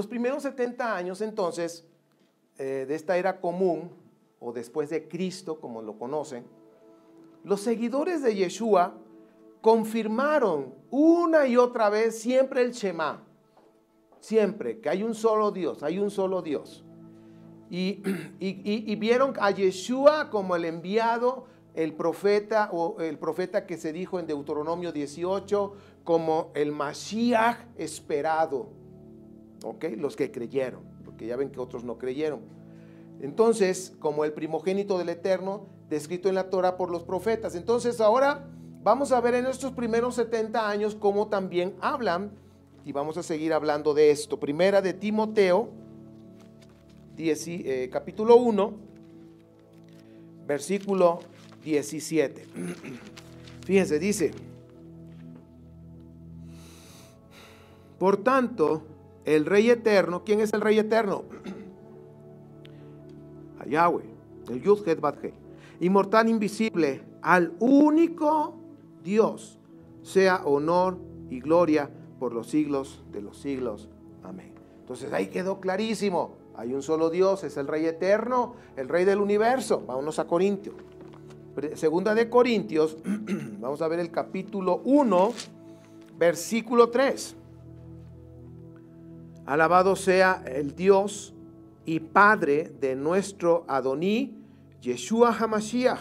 los primeros 70 años entonces de esta era común, o después de Cristo, como lo conocen, los seguidores de Yeshua confirmaron una y otra vez siempre el Shema, siempre que hay un solo Dios, hay un solo Dios. Y vieron a Yeshua como el enviado, el profeta, o el profeta que se dijo en Deuteronomio 18, como el Mashiach esperado. ¿Ok? Los que creyeron, porque ya ven que otros no creyeron. Entonces, como el primogénito del Eterno, descrito en la Torah por los profetas. Entonces, ahora vamos a ver en estos primeros 70 años cómo también hablan, y vamos a seguir hablando de esto. Primera de Timoteo, capítulo 1, versículo 17. Fíjense, dice: por tanto, el Rey Eterno, ¿quién es el Rey Eterno? A Yahweh, el Yud Het Bat He, inmortal, invisible, al único Dios, sea honor y gloria por los siglos de los siglos. Amén. Entonces ahí quedó clarísimo. Hay un solo Dios, es el Rey Eterno, el Rey del universo. Vámonos a Corintios. Segunda de Corintios, vamos a ver el capítulo 1, versículo 3. Alabado sea el Dios y Padre de nuestro Adoní, Yeshua HaMashiach,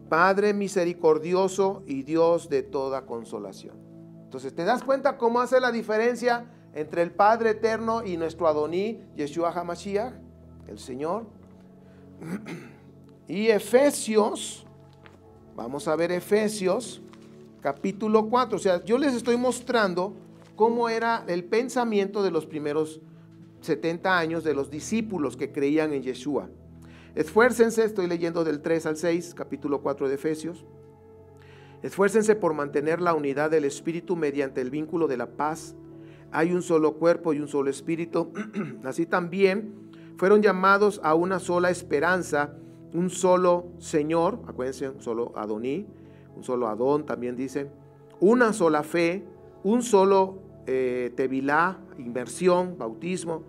Padre misericordioso y Dios de toda consolación. Entonces, ¿te das cuenta cómo hace la diferencia entre el Padre eterno y nuestro Adoní, Yeshua HaMashiach, el Señor? Y Efesios, vamos a ver Efesios, capítulo 4. O sea, yo les estoy mostrando cómo era el pensamiento de los primeros 70 años de los discípulos que creían en Yeshua. Esfuércense, estoy leyendo del 3 al 6, capítulo 4 de Efesios. Esfuércense por mantener la unidad del Espíritu mediante el vínculo de la paz. Hay un solo cuerpo y un solo Espíritu. Así también fueron llamados a una sola esperanza, un solo Señor, acuérdense, un solo Adoní, un solo Adón también dice, una sola fe, un solo tevilá, inmersión, bautismo,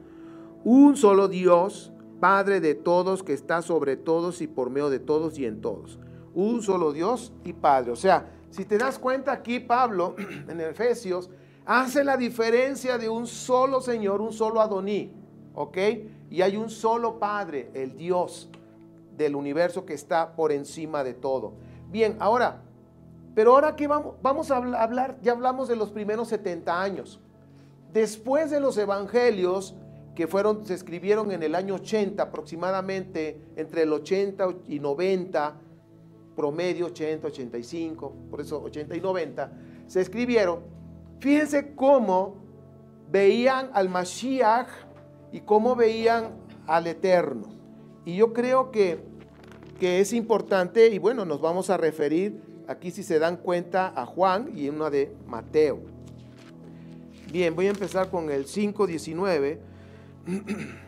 un solo Dios, Padre de todos, que está sobre todos y por medio de todos y en todos. Un solo Dios y Padre. O sea, si te das cuenta aquí, Pablo, en Efesios, hace la diferencia de un solo Señor, un solo Adoní, ¿ok? Y hay un solo Padre, el Dios del universo que está por encima de todo. Bien, ahora, pero ahora que vamos a hablar, ya hablamos de los primeros 70 años. Después de los evangelios, que se escribieron en el año 80 aproximadamente, entre el 80 y 90, promedio 80, 85, por eso 80 y 90, se escribieron. Fíjense cómo veían al Mashiach y cómo veían al Eterno. Y yo creo que es importante, y bueno, nos vamos a referir aquí, si se dan cuenta, a Juan y una de Mateo. Bien, voy a empezar con el 5:19.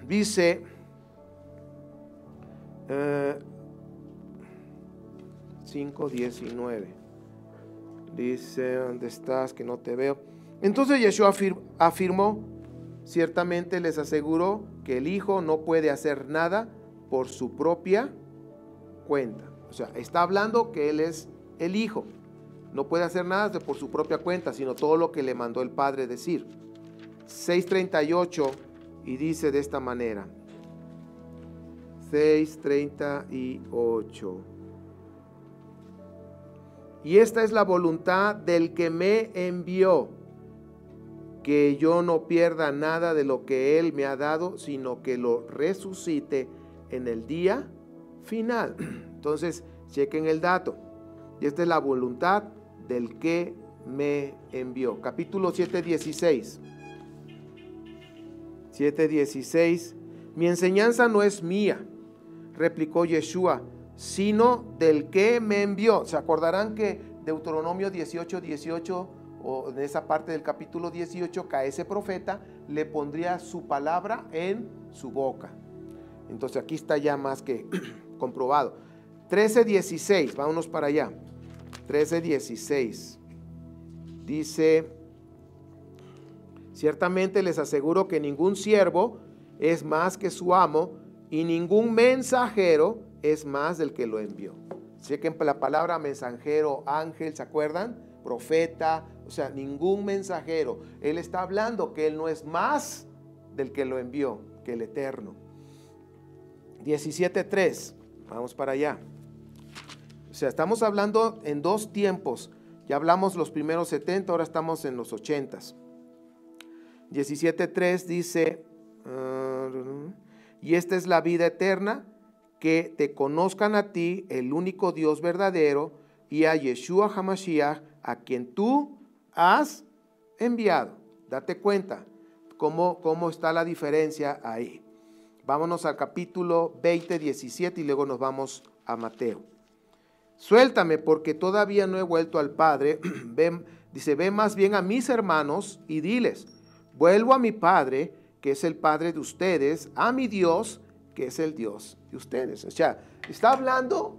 Dice, 5:19. Dice, ¿dónde estás? Que no te veo. Entonces Yeshua afirmó, ciertamente les aseguró que el Hijo no puede hacer nada por su propia cuenta. O sea, está hablando que Él es el Hijo. No puede hacer nada por su propia cuenta, sino todo lo que le mandó el Padre decir. 6:38, y dice de esta manera. 6:38. Y esta es la voluntad del que me envió, que yo no pierda nada de lo que Él me ha dado, sino que lo resucite en el día final. Entonces, chequen el dato. Y esta es la voluntad del que me envió. Capítulo 7:16. 7:16. Mi enseñanza no es mía, replicó Yeshua, sino del que me envió. Se acordarán que Deuteronomio 18:18, o en esa parte del capítulo 18, que a ese profeta le pondría su palabra en su boca. Entonces aquí está ya más que comprobado. 13:16, vámonos para allá. 13:16. Dice, Ciertamente les aseguro que ningún siervo es más que su amo y ningún mensajero es más del que lo envió. Sé que la palabra mensajero, ángel, ¿se acuerdan? Profeta, o sea, ningún mensajero. Él está hablando que él no es más del que lo envió, que el Eterno. 17:3, vamos para allá. O sea, estamos hablando en dos tiempos. Ya hablamos los primeros 70, ahora estamos en los 80. 17:3 dice, y esta es la vida eterna, que te conozcan a ti, el único Dios verdadero, y a Yeshua HaMashiach, a quien tú has enviado. Date cuenta cómo está la diferencia ahí. Vámonos al capítulo 20, 17 y luego nos vamos a Mateo. Suéltame porque todavía no he vuelto al Padre. Dice, ve más bien a mis hermanos y diles, vuelvo a mi Padre, que es el Padre de ustedes, a mi Dios, que es el Dios de ustedes. O sea, está hablando,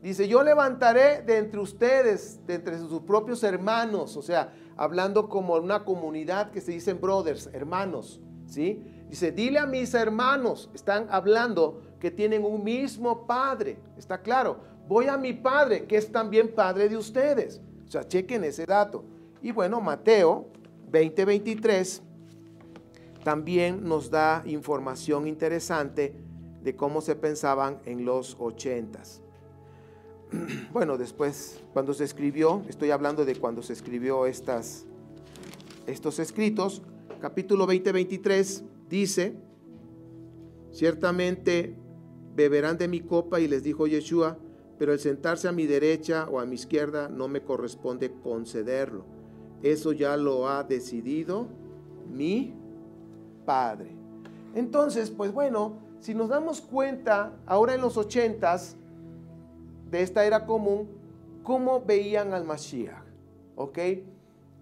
dice, yo levantaré de entre ustedes, de entre sus propios hermanos, o sea, hablando como una comunidad que se dicen brothers, hermanos, ¿sí? Dice, dile a mis hermanos, están hablando que tienen un mismo Padre, está claro, voy a mi Padre, que es también Padre de ustedes. O sea, chequen ese dato. Y bueno, Mateo 20:23 también nos da información interesante de cómo se pensaban en los 80s. Bueno, después, cuando se escribió, estoy hablando de cuando se escribió estos escritos, capítulo 20:23 dice, ciertamente beberán de mi copa, y les dijo Yeshua, pero el sentarse a mi derecha o a mi izquierda no me corresponde concederlo. Eso ya lo ha decidido mi Padre. Entonces, pues bueno, si nos damos cuenta, ahora en los 80s de esta era común, ¿cómo veían al Mashiach? ¿Ok?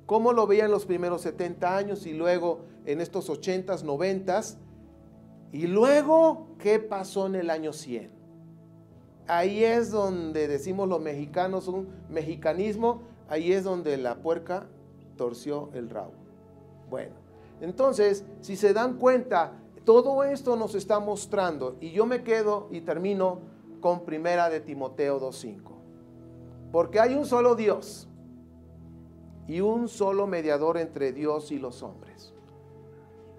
¿Cómo lo veían los primeros 70 años y luego en estos 80s, 90s? Y luego, ¿qué pasó en el año 100? Ahí es donde decimos los mexicanos, un mexicanismo, ahí es donde la puerca torció el rabo. Bueno, entonces, si se dan cuenta, todo esto nos está mostrando, y yo me quedo y termino con primera de Timoteo 2:5. Porque hay un solo Dios y un solo mediador entre Dios y los hombres.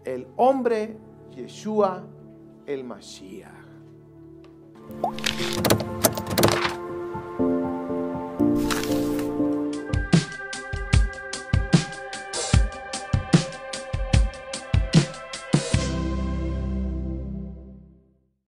El hombre Yeshua el Mashiach.